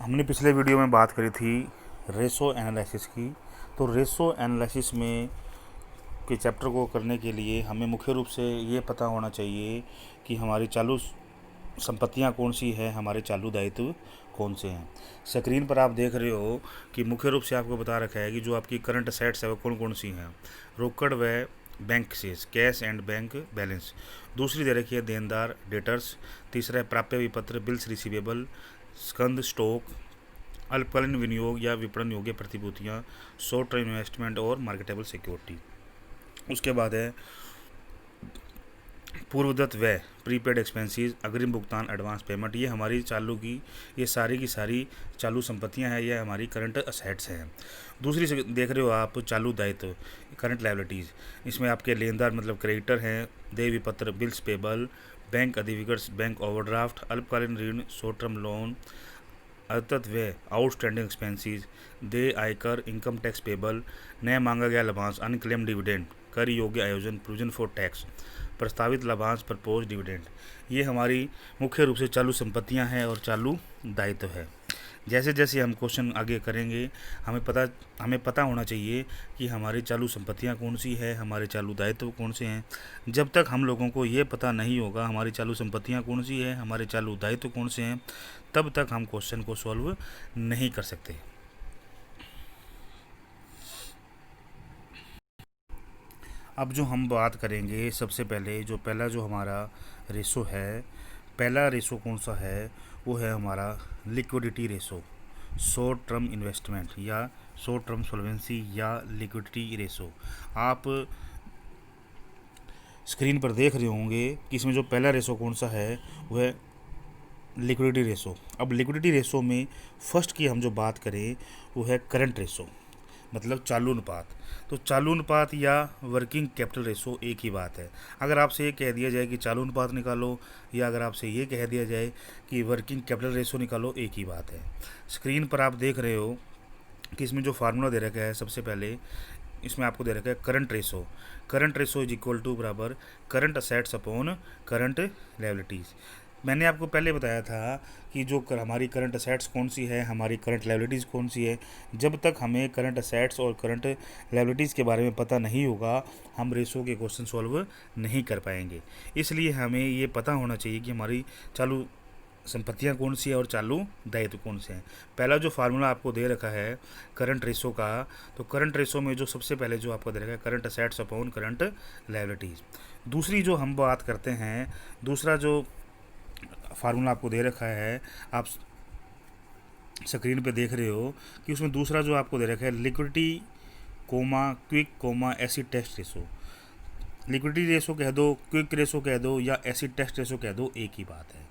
हमने पिछले वीडियो में बात करी थी रेशो एनालिसिस की। तो रेशो एनालिसिस में के चैप्टर को करने के लिए हमें मुख्य रूप से ये पता होना चाहिए कि हमारी चालू संपत्तियां कौन सी है, हमारे चालू दायित्व कौन से हैं। स्क्रीन पर आप देख रहे हो कि मुख्य रूप से आपको बता रखा है कि जो आपकी करंट असेट्स है वो कौन कौन सी हैं। रोकड़ व बैंक शेष, कैश एंड बैंक बैलेंस। दूसरी दे रखी है देनदार डेटर्स। तीसरा है प्राप्य विपत्र, बिल्स रिसीवेबल, स्कंद स्टॉक, अल्पकालीन विनियोग या विपणन योग्य प्रतिभूतियाँ, शॉर्ट टर्म इन्वेस्टमेंट और मार्केटेबल सिक्योरिटी। उसके बाद है पूर्वदत्त व्यय, प्रीपेड एक्सपेंसेस, अग्रिम भुगतान, एडवांस पेमेंट। ये हमारी चालू की ये सारी की सारी चालू संपत्तियां हैं, ये हमारी करंट असेट्स हैं। दूसरी से देख रहे हो आप चालू दायित्व, करंट लायबिलिटीज़। इसमें आपके लेनदार मतलब क्रेडिटर हैं, देय विपत्र, बिल्स पेबल, बैंक अधिविकर्स, बैंक ओवरड्राफ्ट, अल्पकालीन ऋण, शॉर्ट टर्म लोन, अत्यंत व्यय, आउटस्टैंडिंग एक्सपेंसेस, देय आयकर, इनकम टैक्स पेबल, नया मांगा गया लाभांश, अनक्लेम डिविडेंड, कर योग्य आयोजन, प्रोविजन फॉर टैक्स, प्रस्तावित लाभांश, प्रपोज डिविडेंड। ये हमारी मुख्य रूप से चालू संपत्तियां हैं और चालू दायित्व है। जैसे जैसे हम क्वेश्चन आगे करेंगे हमें पता होना चाहिए कि हमारी चालू संपत्तियां कौन सी है, हमारे चालू दायित्व कौन से हैं। जब तक हम लोगों को ये पता नहीं होगा हमारी चालू संपत्तियां कौन सी है, हमारे चालू दायित्व कौन से हैं, तब तक हम क्वेश्चन को सॉल्व नहीं कर सकते। अब जो हम बात करेंगे सबसे पहले पहला जो हमारा रेशो है, पहला रेशो कौन सा है, वो है हमारा liquidity ratio, short term investment या शॉर्ट टर्म सॉल्वेंसी या लिक्विडिटी रेशो। आप स्क्रीन पर देख रहे होंगे कि इसमें जो पहला रेशो कौन सा है वो है लिक्विडिटी रेशो। अब लिक्विडिटी रेशो में फर्स्ट की हम जो बात करें वो है करंट रेशो, मतलब चालू अनुपात। तो चालू अनुपात या वर्किंग कैपिटल रेशो एक ही बात है। अगर आपसे ये कह दिया जाए कि चालू अनुपात निकालो या अगर आपसे ये कह दिया जाए कि वर्किंग कैपिटल रेशो निकालो, एक ही बात है। स्क्रीन पर आप देख रहे हो कि इसमें जो फार्मूला दे रखा है, सबसे पहले इसमें आपको दे रखा है current ratio. Current ratio is equal to बराबर current assets upon current liabilities. मैंने आपको पहले बताया था कि हमारी करंट असेट्स कौन सी है, हमारी करंट लायबिलिटीज़ कौन सी है। जब तक हमें करंट असेट्स और करंट लायबिलिटीज़ के बारे में पता नहीं होगा हम रेशो के क्वेश्चन सॉल्व नहीं कर पाएंगे। इसलिए हमें ये पता होना चाहिए कि हमारी चालू संपत्तियां कौन सी है और चालू दायित्व कौन से हैं। पहला जो फार्मूला आपको दे रखा है करंट रेशो का, तो करंट रेशो में जो सबसे पहले जो आपको दे रखा है current assets upon current liabilities. दूसरी जो हम बात करते हैं, दूसरा जो फार्मूला आपको दे रखा है, आप स्क्रीन पे देख रहे हो कि उसमें दूसरा जो आपको दे रखा है liquidity comma quick comma acid test ratio. Liquidity ratio कह दो, क्विक रेशो कह दो या एसिड टेस्ट रेशो कह दो, एक ही बात है।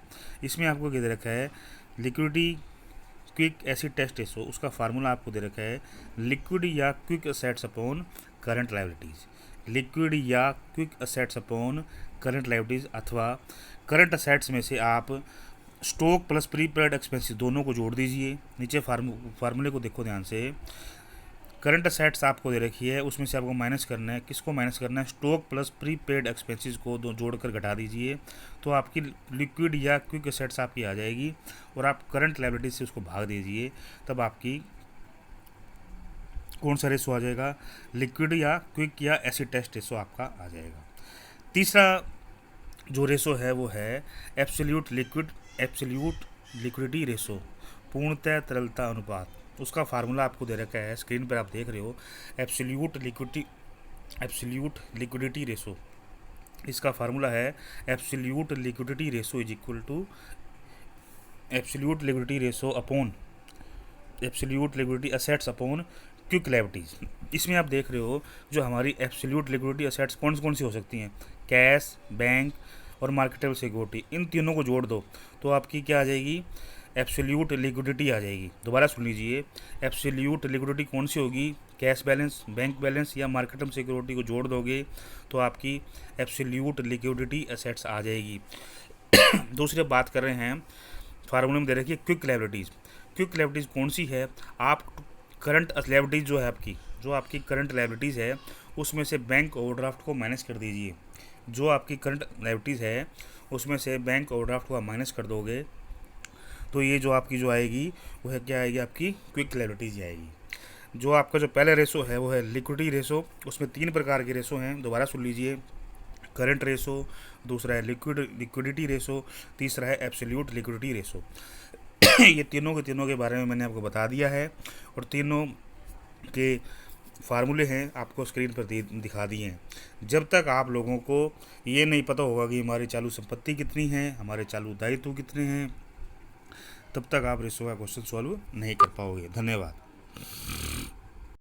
इसमें आपको क्या दे रखा है liquidity quick acid test ratio, उसका फार्मूला आपको दे रखा है लिक्विड या quick assets upon current liabilities. Liquid या quick assets upon current liabilities अथवा करंट असेट्स में से आप स्टॉक प्लस प्रीपेड एक्सपेंसेस दोनों को जोड़ दीजिए। नीचे फार्मूले को देखो ध्यान से। करंट असेट्स आपको दे रखी है, उसमें से आपको माइनस करना है, किसको माइनस करना है, स्टॉक प्लस प्रीपेड एक्सपेंसेस को दो जोड़कर घटा दीजिए, तो आपकी लिक्विड या क्विक असेट्स आपकी आ जाएगी और आप करंट लायबिलिटीज से उसको भाग दीजिए, तब आपकी कौन सा रेशो आ जाएगा, लिक्विड या क्विक या एसिड टेस्ट रेशो आपका आ जाएगा। तीसरा जो रेशो है वो है एब्सोल्यूट लिक्विडिटी रेशो, पूर्णतः तरलता अनुपात। उसका फार्मूला आपको दे रखा है, स्क्रीन पर आप देख रहे हो, एब्सोल्यूट लिक्विडिटी रेशो। इसका फार्मूला है absolute liquidity ratio is equal to absolute liquidity ratio upon absolute liquidity assets upon quick liabilities. इसमें आप देख रहे हो जो हमारी एब्सोल्यूट लिक्विडिटी असेट्स कौन सी हो सकती हैं, कैश, बैंक और मार्केटेबल सिक्योरिटी। इन तीनों को जोड़ दो तो आपकी क्या आ जाएगी, एब्सोल्यूट लिक्विडिटी आ जाएगी। दोबारा सुन लीजिए, एब्सोल्यूट लिक्विडिटी कौन सी होगी, कैश बैलेंस, बैंक बैलेंस या मार्केटेबल सिक्योरिटी को जोड़ दोगे तो आपकी एब्सोल्यूट लिक्विडिटी असेट्स आ जाएगी। दूसरी बात कर रहे हैं, फार्मूले में दे रखी है क्विक लायबिलिटीज़। क्विक लायबिलिटीज़ कौन सी है, आप करंट लायबिलिटीज़ जो आपकी करंट लायबिलिटीज़ है उसमें से बैंक ओवरड्राफ्ट को माइनस कर दीजिए। जो आपकी करंट लायबिलिटीज़ है उसमें से बैंक ओवरड्राफ्ट को आप माइनस कर दोगे तो ये जो आपकी जो आएगी वो है क्या आएगी, आपकी क्विक लायबिलिटीज आएगी। जो आपका जो पहला रेशो है वो है लिक्विडिटी रेशो। उसमें 3 प्रकार के रेशो हैं, दोबारा सुन लीजिए। करंट रेशो, दूसरा है लिक्विडिटी रेशो, तीसरा है एब्सोल्यूट लिक्विडिटी रेशो। ये तीनों के बारे में मैंने आपको बता दिया है, और तीनों के फार्मूले हैं आपको स्क्रीन पर दिखा दिए हैं। जब तक आप लोगों को ये नहीं पता होगा कि हमारी चालू संपत्ति कितनी है, हमारे चालू दायित्व कितने हैं, तब तक आप रेशो का क्वेश्चन सॉल्व नहीं कर पाओगे। धन्यवाद।